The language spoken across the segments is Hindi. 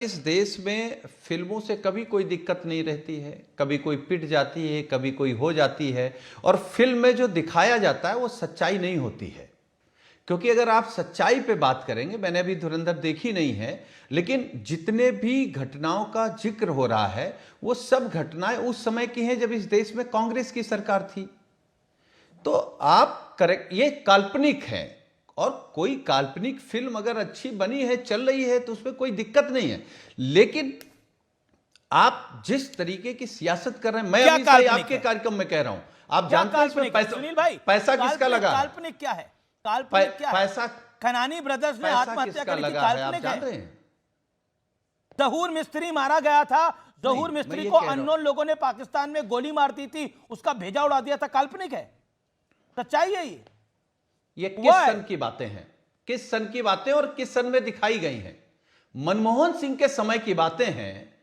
इस देश में फिल्मों से कभी कोई दिक्कत नहीं रहती है, कभी कोई पिट जाती है, कभी कोई हो जाती है। और फिल्म में जो दिखाया जाता है वो सच्चाई नहीं होती है। क्योंकि अगर आप सच्चाई पे बात करेंगे, मैंने अभी धुरंधर देखी नहीं है, लेकिन जितने भी घटनाओं का जिक्र हो रहा है वो सब घटनाएं उस समय की हैं जब इस देश में कांग्रेस की सरकार थी। तो आप करेक्ट, ये काल्पनिक है। और कोई काल्पनिक फिल्म अगर अच्छी बनी है, चल रही है, तो उसमें कोई दिक्कत नहीं है। लेकिन आप जिस तरीके की सियासत कर रहे हैं, मैं अभी से आपके कार्यक्रम में कह रहा हूं, आप जानते हैं इसमें पैसा, सुनील भाई, पैसा किसका लगा? काल्पनिक क्या है? काल्पनिक क्या है? पैसा खनानी ब्रदर्स ने आत्महत्या करी थी, काल्पनिक जान रहे हैं? जहूर मिस्त्री मारा गया था, जहूर मिस्त्री को अननोन लोगों ने पाकिस्तान में गोली मार दी थी, उसका भेजा उड़ा दिया था, काल्पनिक है? सच्चाई है ये किस सन की बातें हैं? किस सन की बातें और किस सन में दिखाई गई हैं? मनमोहन सिंह के समय की बातें हैं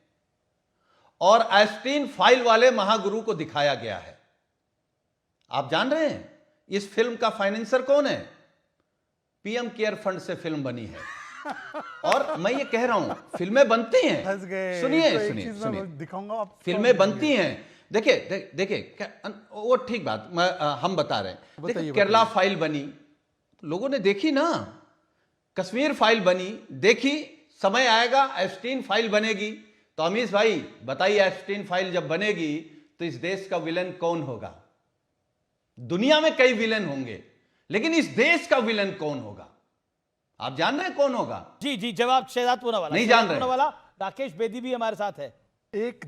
और एस्टीन फाइल वाले महागुरु को दिखाया गया है। आप जान रहे हैं इस फिल्म का फाइनेंसर कौन है? पीएम केयर फंड से फिल्म बनी है। और मैं ये कह रहा हूं, फिल्में बनती हैं, सुनिए दिखाऊंगा, फिल्में बनती हैं। देखिए देखिए वो ठीक बात हम बता रहे हैं। देखिए केरला फाइल बनी, लोगों ने देखी ना। कश्मीर फाइल बनी, देखी। समय आएगा एस्टीन फाइल बनेगी। तो अमीश भाई बताइए, एस्टीन फाइल जब बनेगी तो इस देश का विलन कौन होगा? दुनिया में कई विलन होंगे, लेकिन इस देश का विलन कौन होगा? आप जान रहे हैं कौन होगा? जी जी, जवाब शहजाद पूनावाला। नहीं जान रहे वाला राकेश बेदी भी हमारे साथ है। एक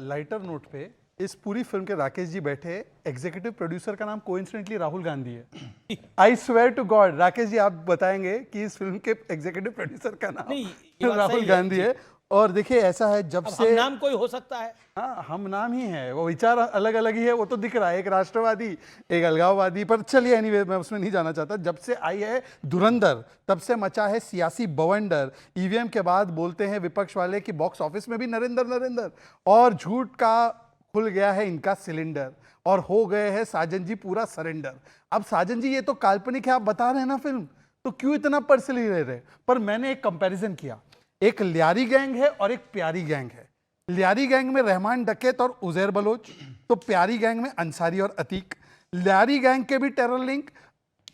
लाइटर नोट पे, इस पूरी फिल्म के राकेश जी बैठे, एग्जीक्यूटिव प्रोड्यूसर का नाम कोइंसिडेंटली राहुल गांधी है। I swear to God, Rakesh ji आप बताएंगे कि इस फिल्म के एग्जीक्यूटिव प्रोड्यूसर का नाम राहुल गांधी है। और देखिए ऐसा है, जब से हम नाम कोई हो सकता है, हाँ हम नाम ही है, वो विचार अलग अलग ही है, वो तो दिख रहा है, एक राष्ट्रवादी एक अलगाववादी। पर चलिए एनीवे, मैं उसमें नहीं जाना चाहता। जब से आई है धुरंधर, तब से मचा है सियासी बवंडर। ईवीएम के बाद बोलते हैं विपक्ष वाले कि बॉक्स ऑफिस में भी नरेंद्र, और झूठ का खुल गया है इनका सिलेंडर, और हो गए हैं साजन जी पूरा सरेंडर। अब साजन जी ये तो काल्पनिक है, आप बता रहे हैं ना फिल्म, तो क्यों इतना पर्सनली ले रहे? पर मैंने एक कंपैरिजन किया, एक लियारी गैंग है और एक प्यारी गैंग है। लियारी गैंग में रहमान डकैत और उजैर बलोच, तो प्यारी गैंग में अंसारी और अतीक। लियारी गैंग के भी टेरर लिंक,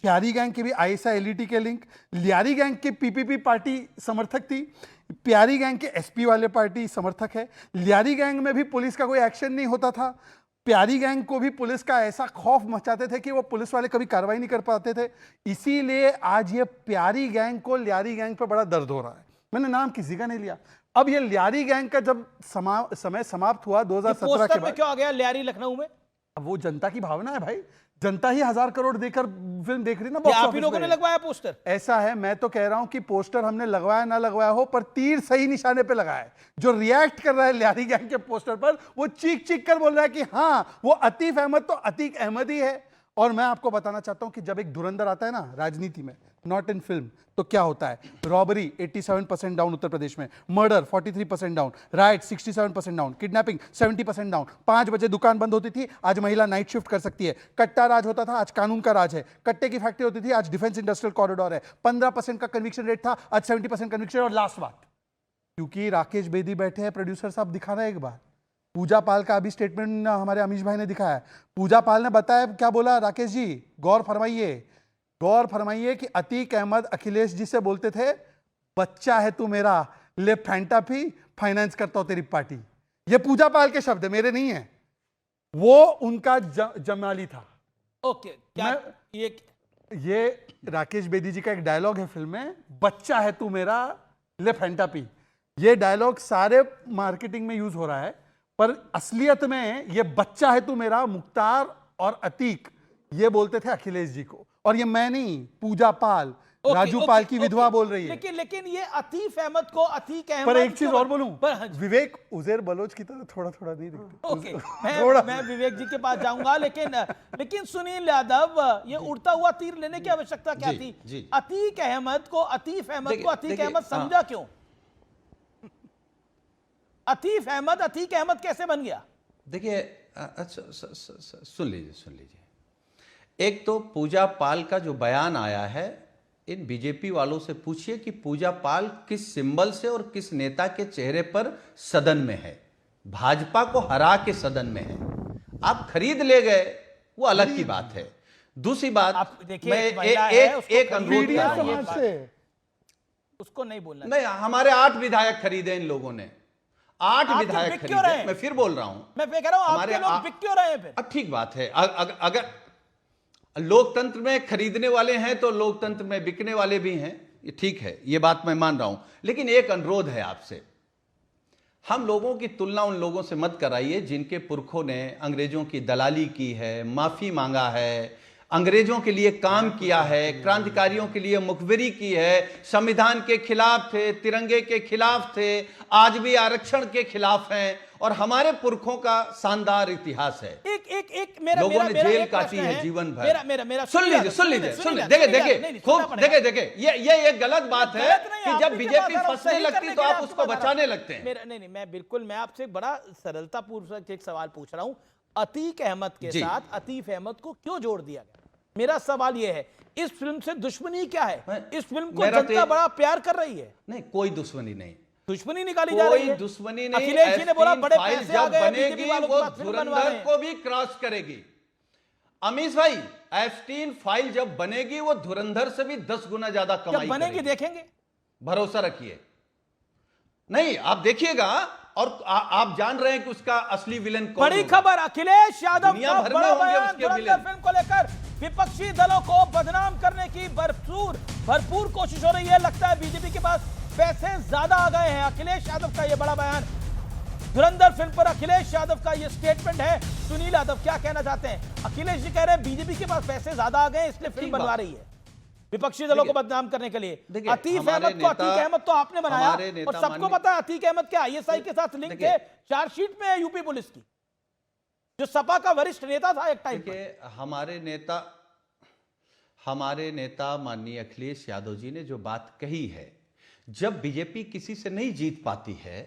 प्यारी गैंग के भी आईएसआई एलईटी के लिंक। लियारी गैंग की पीपीपी पार्टी समर्थक थी, प्यारी गैंग के एसपी वाले पार्टी समर्थक है। लियारी गैंग में भी पुलिस का कोई एक्शन नहीं होता था, प्यारी गैंग को भी पुलिस का ऐसा खौफ मचाते थे कि वो पुलिस वाले कभी कार्रवाई नहीं कर पाते थे। इसीलिए आज ये प्यारी गैंग को लियारी गैंग पर बड़ा दर्द हो रहा है। मैंने नाम किसी का नहीं लिया। अब ये लियारी गैंग का जब समय समाप्त हुआ 2017 के बाद, क्यों आ गया लियारी लखनऊ में? अब वो जनता की भावना है भाई, जनता ही 1000 करोड़ देकर फिल्म देख रही ना। आप ही लोगों ने लगवाया पोस्टर? ऐसा है, मैं तो कह रहा हूं कि पोस्टर हमने लगवाया ना लगवाया हो, पर तीर सही निशाने पे लगाया है। जो रिएक्ट कर रहा है लियारी गैंग के पोस्टर पर, वो चीख चीख कर बोल रहा है कि हाँ वो अतीफ अहमद तो अतीक अहमद ही है। और मैं आपको बताना चाहता हूं कि जब एक धुरंधर आता है ना राजनीति में, नॉट इन फिल्म, तो क्या होता है? रॉबरी 87% डाउन उत्तर प्रदेश में, murder 43% down, right 67% down, kidnapping 70% down. 5 बजे दुकान बंद होती थी, आज महिला नाइट शिफ्ट कर सकती है। कट्टा राज होता था, आज कानून का राज है। कट्टे की फैक्ट्री होती थी, आज डिफेंस इंडस्ट्रियल कॉरिडोर है। 15% का कन्विक्शन रेट था, आज 70% कन्विक्शन। और लास्ट बात, क्योंकि राकेश बेदी बैठे हैं, प्रोड्यूसर साहब दिखा रहे हैं, एक बार पूजा पाल का अभी स्टेटमेंट हमारे अमीश भाई ने दिखाया। पूजा पाल ने बताया, क्या बोला राकेश जी, गौर फरमाइए कि अतीक अहमद अखिलेश जी से बोलते थे, बच्चा है तू मेरा, ले फैंटा पी, फाइनेंस करता हूं तेरी पार्टी। ये पूजा पाल के शब्द है, मेरे नहीं है, वो उनका जमाली था। ओके, क्या ये राकेश बेदी जी का एक डायलॉग है फिल्म में, बच्चा है तू मेरा, ले फैंटा पी। ये डायलॉग सारे मार्केटिंग में यूज हो रहा है, पर असलियत में ये बच्चा है तू मेरा मुख्तार और अतीक ये बोलते थे अखिलेश जी को। और ये मैं नहीं, पूजा पाल, राजू पाल की विधवा बोल रही है। लेकिन ये अतीफ अहमद को अतीक अहमद। पर एक चीज और बोलूं, विवेक उजैर बलोच की तरह थोड़ा थोड़ा नहीं दिखते। मैं विवेक जी के पास जाऊंगा, लेकिन सुनील यादव, ये उड़ता हुआ तीर लेने की आवश्यकता क्या थी? अतीक अहमद को अतीफ अहमद को अतीक अहमद समझा क्यों? अतीफ अहमद अतीक अहमद कैसे बन गया? देखिए सुन लीजिए। एक तो पूजा पाल का जो बयान आया है इन बीजेपी वालों से पूछिए कि पूजा पाल किस सिंबल से और किस नेता के चेहरे पर सदन में है। भाजपा को हरा के सदन में है। आप खरीद ले गए, वो अलग की बात है। दूसरी बात, आप देखिए, मैं एक महिला है, उसको एक अनुरोध खरीद कर लिया, रहा हूं। समाज से उसको नहीं बोलना। नहीं, हमारे 8 विधायक खरीदे इन लोगों ने, 8 आपके विधायक बिक क्यों खरीदे। रहे? मैं फिर बोल रहा हूं, मैं कह रहा हूं हमारे आपके लोग बिक क्यों रहे हैं फिर? अब ठीक बात है। अगर लोकतंत्र में खरीदने वाले हैं तो लोकतंत्र में बिकने वाले भी हैं, ये ठीक है, ये बात मैं मान रहा हूं। लेकिन एक अनुरोध है आपसे, हम लोगों की तुलना उन लोगों से मत कराइए जिनके पुरखों ने अंग्रेजों की दलाली की है, माफी मांगा है, अंग्रेजों के लिए काम किया है, क्रांतिकारियों के लिए मुखबिरी की है, संविधान के खिलाफ थे, तिरंगे के खिलाफ थे, आज भी आरक्षण के खिलाफ हैं, और हमारे पुरखों का शानदार इतिहास है। एक मेरा लोगों ने जेल एक काटी प्रश्न है जीवन भर। मेरा सुन लीजिए, देखिए खूब, देखिए ये एक गलत बात है कि जब बीजेपी फंसने लगती तो आप उसको बचाने लगते हैं। नहीं, मैं आपसे बड़ा सरलता पूर्वक एक सवाल पूछ रहा हूं। अतीक अहमद के साथ अतीफ अहमद को क्यों जोड़ दिया गया? मेरा सवाल यह है, इस फिल्म से दुश्मनी क्या है? इस फिल्म को जनता बड़ा प्यार कर रही है। नहीं, कोई दुश्मनी नहीं, दुश्मनी निकाली जा रही है। दुश्मनी नहीं। अखिलेश जी ने बोला बड़े पैसे आ जब गए, बनेगी वो धुरंधर को भी क्रॉस करेगी। अमीश भाई, एप्स्टीन फाइल जब बनेगी वो धुरंधर से भी 10 गुना ज्यादा कमाई बनेगी, करेगी। देखेंगे, भरोसा रखिए। नहीं, आप देखिएगा, और आप जान रहे हैं कि उसका असली विलन कौन बड़ी होगा। खबर, अखिलेश यादव दुनिया का भर में बड़ा होंगे बयान उसके धुरंधर विलेन। फिल्म को लेकर विपक्षी दलों को बदनाम करने की भरपूर कोशिश हो रही है। लगता है बीजेपी के पास पैसे ज्यादा आ गए हैं। अखिलेश यादव का यह बड़ा बयान, धुरंधर फिल्म पर अखिलेश यादव का यह स्टेटमेंट है। सुनील यादव क्या कहना चाहते हैं? अखिलेश जी कह रहे हैं बीजेपी के पास पैसे ज्यादा आ गए इसलिए फिल्म बनवा रही है विपक्षी दलों को बदनाम करने के लिए। अतीफ अहमद को, अतीक अहमद तो आपने बनाया, और सबको पता है अतीक अहमद के आईएसआई के साथ लिंक है, चार्जशीट में है यूपी पुलिस की, जो सपा का वरिष्ठ नेता था एक टाइम पे। हमारे नेता माननीय अखिलेश यादव जी ने जो बात कही है, जब बीजेपी किसी से नहीं जीत पाती है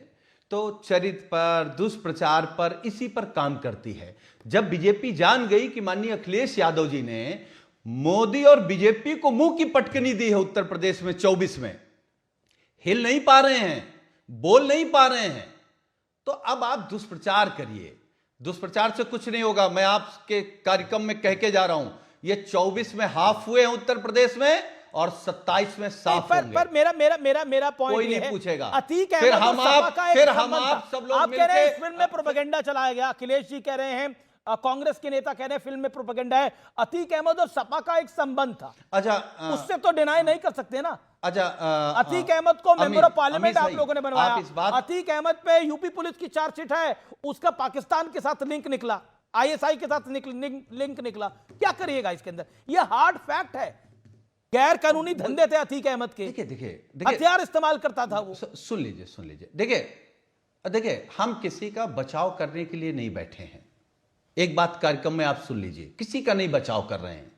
तो चरित्र पर, दुष्प्रचार पर, इसी पर काम करती है। जब बीजेपी जान गई कि माननीय अखिलेश यादव जी ने मोदी और बीजेपी को मुंह की पटकनी दी है उत्तर प्रदेश में 24 में, हिल नहीं पा रहे हैं, बोल नहीं पा रहे हैं, तो अब आप दुष्प्रचार करिए। दुष्प्रचार से कुछ नहीं होगा। मैं आपके कार्यक्रम में कह के जा रहा हूं, ये 24 में हाफ हुए हैं उत्तर प्रदेश में और 27 में साफ होंगे। पर मेरा पॉइंट कोई ये नहीं है, पूछेगा। अतीक फिर अहमद हम और सपा आप का एक फिर हम संबंध आप था। सब लोग आप कह रहे हैं इस मिलके फिल्म में प्रोपेगेंडा चलाया गया। अखिलेश जी कह रहे हैं, कांग्रेस के नेता कह रहे हैं फिल्म में प्रोपेगेंडा है। अतीक अहमद और सपा का एक संबंध था, अच्छा, उससे तो डिनाई नहीं कर सकते ना। अच्छा, अतीक अहमद को मेंबर ऑफ पार्लियामेंट आप लोगों ने बनवाया। इस बात, अतीक अहमद पे यूपी पुलिस की चार्जशीट है, उसका पाकिस्तान के साथ लिंक निकला, आईएसआई के साथ लिंक निकला। क्या करिएगा इसके अंदर? यह हार्ड फैक्ट है। गैर कानूनी धंधे थे अतीक अहमद के। देखिए हथियार इस्तेमाल करता था वो। सुन लीजिए। देखिए, हम किसी का बचाव करने के लिए नहीं बैठे हैं। एक बात कार्यक्रम में आप सुन लीजिए, किसी का नहीं बचाव कर रहे हैं।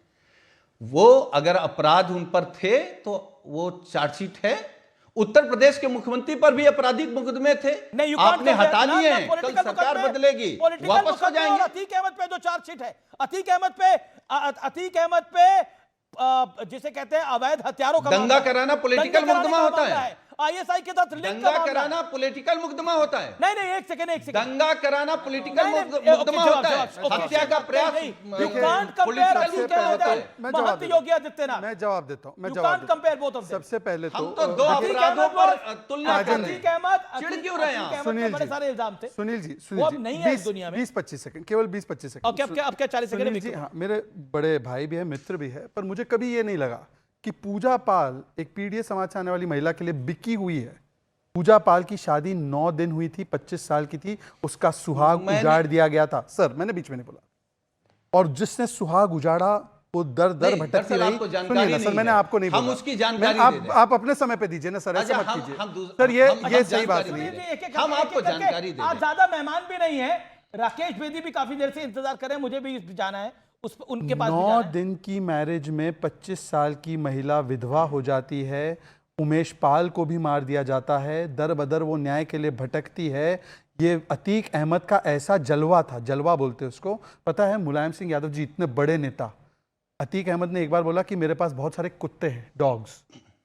वो अगर अपराध उन पर थे तो वो चार्जशीट है। उत्तर प्रदेश के मुख्यमंत्री पर भी आपराधिक मुकदमे थे, आपने हटा लिए हैं। कल सरकार बदलेगी, वापस हो जाएंगे। अतीक अहमद पे जो चार्जशीट है, अतीक अहमद पे जिसे कहते हैं अवैध हथियारों का दंगा कराना पॉलिटिकल मुकदमा होता है। आईएसआई के साथ दंगा कराना पॉलिटिकल मुकदमा होता है। नहीं, एक सेकंड। दंगा कराना पॉलिटिकल मुकदमा होता है। हत्या का प्रयास योगी आदित्यनाथ। मैं जवाब देता हूं। सबसे पहले हम तो दो अपराधों पर तुलना कर रहे हैं। चिढ़ क्यों रहे हैं? बड़े सारे इल्जाम थे। सुनील जी, नहीं है इस दुनिया में। 20-25 सेकंड, केवल 20-25 सेकंड। अब क्या 40 सेकंड? जी हाँ, मेरे बड़े भाई भी है, मित्र भी है, पर मुझे कभी ये नहीं लगा कि पूजा पाल एक पीडीए समाज से आने वाली महिला के लिए बिकी हुई है। पूजा पाल की शादी 9 दिन हुई थी, 25 साल की थी, उसका सुहाग उजाड़ दिया गया था। सर, मैंने बीच में नहीं बोला। और जिसने सुहाग उजाड़ा वो दर भटकती रही। सुनिए सर, मैंने आपको नहीं बोला, हम उसकी जानकारी आप अपने समय पे दीजिए ना सर, ऐसे मत कीजिए सर, ये सही बात नहीं है। हम आपको जानकारी दे आज ज्यादा मेहमान भी नहीं है। राकेश बेदी भी काफी देर से इंतजार कर रहे हैं, मुझे भी जाना है उनके पास। 9 दिन की मैरिज में 25 साल की महिला विधवा हो जाती है। उमेश पाल को भी मार दिया जाता है। दर बदर वो न्याय के लिए भटकती है। ये अतीक अहमद का ऐसा जलवा था, जलवा बोलते हैं उसको। पता है, मुलायम सिंह यादव जी इतने बड़े नेता, अतीक अहमद ने एक बार बोला कि मेरे पास बहुत सारे कुत्ते हैं, डॉग्स,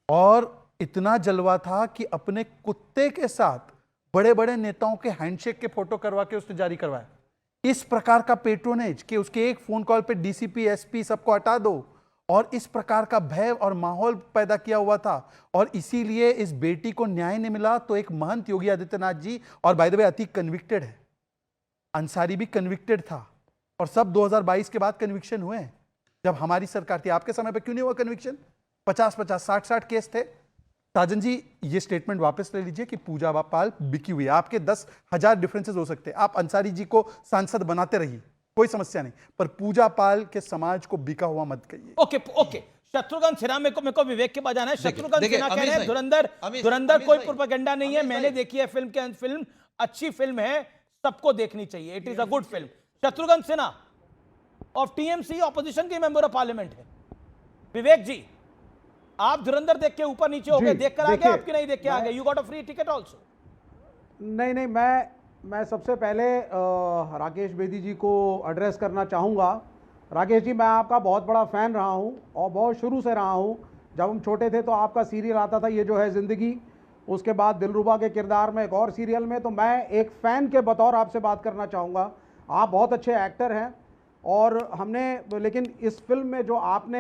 और इतना जलवा था कि अपने कुत्ते के साथ बड़े बड़े नेताओं के हैंडशेक के फोटो करवा के उसने जारी करवाया। इस प्रकार का पेट्रोनेज कि उसके एक फोन कॉल पे डीसीपी, एसपी सबको हटा दो, और इस प्रकार का भय और माहौल पैदा किया हुआ था। और इसीलिए इस बेटी को न्याय नहीं मिला। तो एक महंत योगी आदित्यनाथ जी, और by the way Atiq convicted है, अंसारी भी कन्विक्टेड था, और सब 2022 के बाद कन्विक्शन हुए हैं। जब हमारी सरकार थी, आपके समय पे क्यों नहीं हुआ कन्विक्शन? 50-50, 60-60 केस थे। साजन जी, ये स्टेटमेंट वापस ले लीजिए कि पूजा पाल बिकी हुई है। आपके 10,000 डिफरेंसेस हो सकते हैं, आप अंसारी जी को सांसद बनाते रहिए, कोई समस्या नहीं, पर पूजा पाल के समाज को बिका हुआ मत कहिए। ओके ओके, शत्रुघ्न सिन्हा मेरे को विवेक के पास जाना है। शत्रुघ्न देखिए, सिन्हा कह अमीश रहे हैं भाई, धुरंधर अमीश कोई भाई, प्रोपेगेंडा नहीं है, अमीश मैंने भाई। देखी है फिल्म अच्छी फिल्म है, सबको देखनी चाहिए, it is a good film. Shatrughan Sinha of TMC, opposition के मेंबर ऑफ पार्लियामेंट है। विवेक जी, आप धुरंधर देख के ऊपर नीचे हो गए, जी, देखकर आ गए, देखिए, आपकी नहीं देख के आ गए, you got a free ticket also. नहीं, मैं सबसे पहले राकेश बेदी जी को एड्रेस करना चाहूँगा। राकेश जी, मैं आपका बहुत बड़ा फ़ैन रहा हूँ और बहुत शुरू से रहा हूँ। जब हम छोटे थे तो आपका सीरियल आता था ये जो है ज़िंदगी, उसके बाद दिलरुबा के किरदार में एक और सीरियल में, तो मैं एक फ़ैन के बतौर आपसे बात करना चाहूँगा। आप बहुत अच्छे एक्टर हैं, और हमने, लेकिन इस फिल्म में जो आपने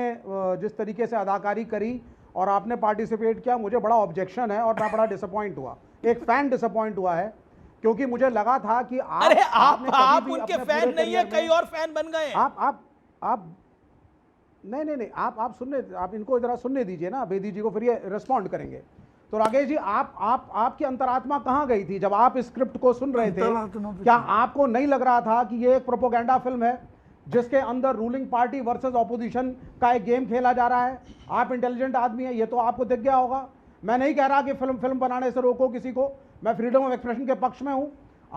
जिस तरीके से अदाकारी करी और आपने पार्टिसिपेट किया, मुझे बड़ा ऑब्जेक्शन है और मैं बड़ा डिसअपॉइंट हुआ, एक फ़ैन डिसअपॉइंट हुआ है, क्योंकि मुझे लगा था कि अरे आपने कभी आप भी उनके अपने फैन पूरे नहीं है, करियर कई में- और फैन बन गए हैं। आप नहीं, आप सुनने, आप इनको जरा सुनने दीजिए ना, बेदी जी को, फिर ये रिस्पॉन्ड करेंगे। तो राकेश जी, आपकी अंतरात्मा कहाँ गई थी जब आप इस स्क्रिप्ट को सुन रहे थे? क्या आपको नहीं लग रहा था कि ये एक प्रोपोगेंडा फिल्म है जिसके अंदर रूलिंग पार्टी वर्सेस ऑपोजिशन का एक गेम खेला जा रहा है? आप इंटेलिजेंट आदमी हैं, ये तो आपको दिख गया होगा। मैं नहीं कह रहा कि फिल्म बनाने से रोको किसी को, मैं फ्रीडम ऑफ एक्सप्रेशन के पक्ष में हूं।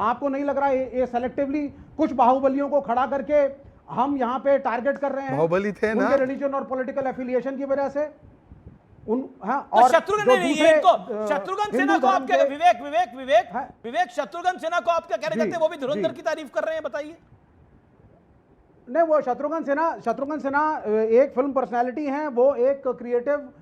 आपको नहीं लग रहा ये सेलेक्टिवली कुछ बाहुबलियों को खड़ा करके हम यहाँ पे टारगेट कर रहे हैं? बाहुबली थे ना? उनके रिलीजन और पॉलिटिकल एफिलिएशन की वजह से तो और शत्रुघ्न जो नहीं, दूसरे, इनको शत्रुघ्न हिंदू सिन्हा को धर्म आप कह रहे, के- हाँ। विवेक शत्रुघ्न सिन्हा को आप क्या कह रहे जी, थे, वो भी धुरंधर जी। की तारीफ कर रहे हैं, बताइए। नहीं, वो शत्रुघ्न सिन्हा एक फिल्म पर्सनालिटी हैं, वो एक क्रिएटिव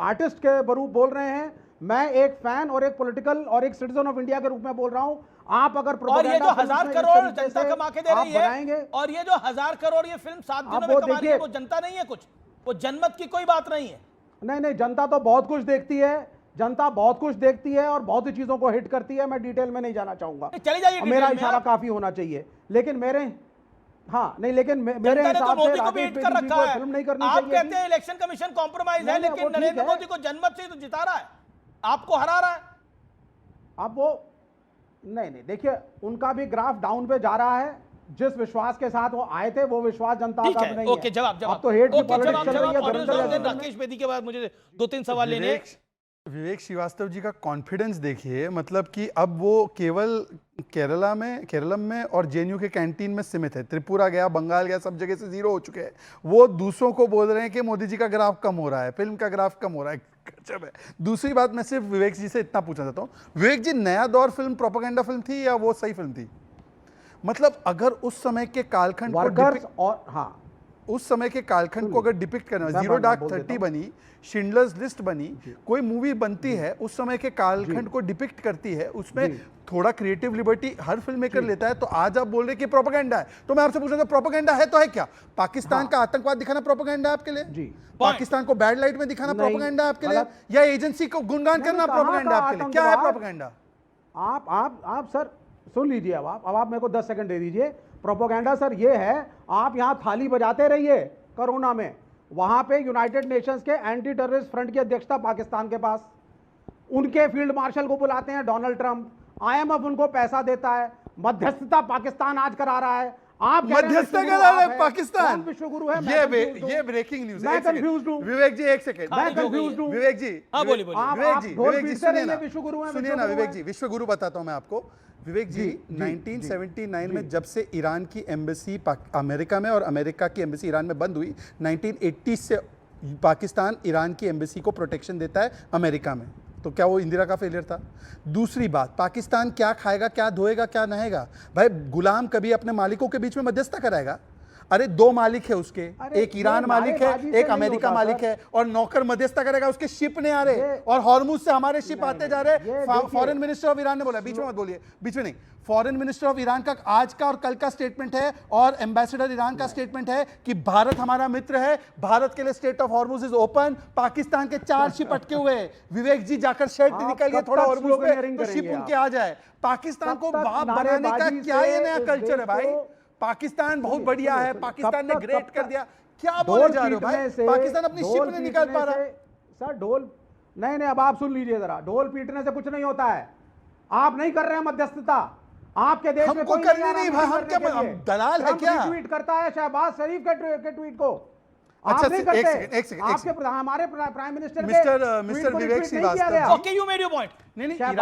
आर्टिस्ट के रूप बोल रहे हैं। मैं एक फैन और एक पॉलिटिकल और एक सिटीजन ऑफ इंडिया के रूप में बोल रहा हूं। आप अगर और ये जो propaganda 1000 फिल्म में इस करोड़ तरीके जनता से कमा के दे आप रही है, बनाएंगे, और ये जो 1000 करोड़ ये फिल्म 7 दिनों आप में वो कमा रही है, देखिए। वो जनता नहीं है कुछ, वो जनमत की कोई बात नहीं है। नहीं, जनता तो बहुत कुछ देखती है, जनता बहुत कुछ देखती है और बहुत सी चीजों को हिट करती है। मैं डिटेल में नहीं जाना चाहूंगा, चले जाइए और मेरा डिटेल में इशारा आप। काफी होना चाहिए। लेकिन मेरे लेकिन मेरे जनता ने तो हिसाब से मोदी को भी राकेश हिट कर बेदी जी रखा को फिल्म नहीं है। करनी आप चाहिए कहते थी। हैं इलेक्शन कमीशन कॉम्प्रोमाइज है, नहीं, वो लेकिन ठीक नरेंद्र है। मोदी को जनमत से ही तो जिता रहा है, आपको हरा रहा है। अब वो नहीं, देखिए, उनका भी ग्राफ डाउन पे जा रहा है। जिस विश्वास के साथ वो आए थे, वो विश्वास जनता ठीक का है, अब नहीं ओके, है। जवाब अब तो हेट की ओके, पॉलिटिक्स जवाब चल रही है और धुरंधर जैसे फिल्म में। राकेश बेदी के बाद मुझे 2-3 सवाल लेने हैं। विवेक श्रीवास्तव जी का कॉन्फिडेंस देखिए, मतलब कि अब वो केवल केरलम में और जेएनयू के कैंटीन में सीमित है। त्रिपुरा गया, बंगाल गया, सब जगह से जीरो हो चुके हैं। वो दूसरों को बोल रहे हैं कि मोदी जी का ग्राफ कम हो रहा है, फिल्म का ग्राफ कम हो रहा है। गजब है। दूसरी बात, मैं सिर्फ विवेक जी से इतना पूछना चाहता हूँ, विवेक जी, नया दौर फिल्म प्रोपेगेंडा फिल्म थी या वो सही फिल्म थी? मतलब अगर उस समय के कालखंड को वर्कर्स और उस समय के कालखंड को अगर डिपिक्ट करना, मैं जीरो डार्क बोल देता 30 हूं। बनी, शिंडलर्स लिस्ट बनी, कोई मूवी बनती है उस समय के कालखंड को डिपिक्ट करती है, उसमें थोड़ा क्रिएटिव लिबर्टी हर फिल्म मेकर लेता है। तो आज आप बोल रहे हैं कि प्रोपेगेंडा है, तो मैं आपसे पूछ रहा हूं, प्रोपेगेंडा है तो है क्या? पाकिस्तान का आतंकवाद दिखाना प्रोपेगेंडा है आपके लिए? जी। पाकिस्तान को बैड लाइट में दिखाना नहीं, प्रोपेगेंडा है आपके लिए? गलत। या एजेंसी को गुणगान करना कहाँ प्रोपेगेंडा का है आपके लिए? क्या है आतंकवाद? प्रोपेगेंडा? आप सर सुन लीजिए। अब आप मेरे को 10 सेकंड दे दीजिए। प्रोपोगेंडा सर ये है, आप यहाँ थाली बजाते रहिए कोरोना में, वहां पे यूनाइटेड नेशंस के एंटी टेररिस्ट फ्रंट की अध्यक्षता पाकिस्तान के पास, उनके फील्ड मार्शल को बुलाते हैं डोनाल्ड ट्रंप, आईएमएफ उनको पैसा देता है, मध्यस्थता पाकिस्तान आज करा रहा है। आप कह रहे हैं मध्यस्थता विश्व गुरु करा रहा आप है हैं। पाकिस्तान? कौन विश्व गुरु है? ये ब्रेकिंग न्यूज है। मैं एक सेकंड। कंफ्यूज हूं। विवेक जी, एक सेकंड। मैं कंफ्यूज हूं। विवेक जी, हाँ, बोलिए, बोलिए। विवेक जी, ढोल विवेक जी, पीटते सुनिए रहिए, ना, विश्व गुरु हैं, सुनिए विश्व ना गुरु विवेक हैं। जी, विश्व गुरु बताता हूं मैं आपको। विवेक जी, 1979 में जब से ईरान की एम्बेसी अमेरिका में और अमेरिका की एम्बेसी ईरान में बंद हुई, 1980 से पाकिस्तान ईरान की एम्बेसी को प्रोटेक्शन देता है अमेरिका में। तो क्या वो इंदिरा का फेलियर था? दूसरी बात, पाकिस्तान क्या खाएगा, क्या धोएगा, क्या नहाएगा? भाई, गुलाम कभी अपने मालिकों के बीच में मध्यस्थता कराएगा? अरे 2 मालिक है उसके, अरे एक ईरान ये मालिक है, नारेबाजी से एक नहीं अमेरिका होता, मालिक सर। है, और नौकर मध्यस्थता करेगा, उसके शिप नहीं आ रहे, ये- और हॉर्मुज से हमारे शिप नहीं, आते जा ये रहे। देखिए- फॉरेन मिनिस्टर ऑफ ईरान ने बोला, बीच में मत बोलिए, बीच में नहीं, फॉरेन मिनिस्टर ऑफ ईरान का आज का और कल का स्टेटमेंट है, और एम्बेसडर ईरान का स्टेटमेंट है कि भारत हमारा मित्र है, भारत के लिए state of Hormuz is open. Pakistan के 4 शिप अटके हुए हैं, विवेक जी जाकर शेड आप निकालिए कब थोड़ा तक हॉर्मुज पे, स्लोगनियरिंग तो शिप करेंगे उनके आप? आ जाए। पाकिस्तान कब को तक बाप बनाने का नारेबाजी क्या ये से नया इस कल्चर है देश भाई? को- पाकिस्तान बहुत सुनिए, बढ़िया सुनिए, है, सुनिए। पाकिस्तान ने कब तक- ग्रेट कब कर तक- दिया, क्या ढोल बोले जा रहे हो पीटने भाई? से- पाकिस्तान अपनी ढोल शिप नहीं निकाल पीटने पा रहा। से- सर ढोल नहीं नहीं, अब आप सुन लीजिए जरा, ढोल पीटने से कुछ नहीं होता है। आप नहीं कर रहे हैं मध्यस्थता, आपके देश में हमको कोई करनी आ रहा नहीं मीटिंग भाई, हम करने क्या- के हम लिए। दलाल है ट्रंप क्या? रिट्वीट करता है शहबाज शरीफ के ट्वीट को, आप अच्छा, नहीं एक करते। सेकंड, एक सेकंड, एक आपके हमारे प्राइम मिनिस्टर के मिस्टर ट्वीट को मिस्टर retweet विवेक नहीं किया श्रीवास्तव गया। Ji. Okay, you made your point. नहीं नहीं, शहबाज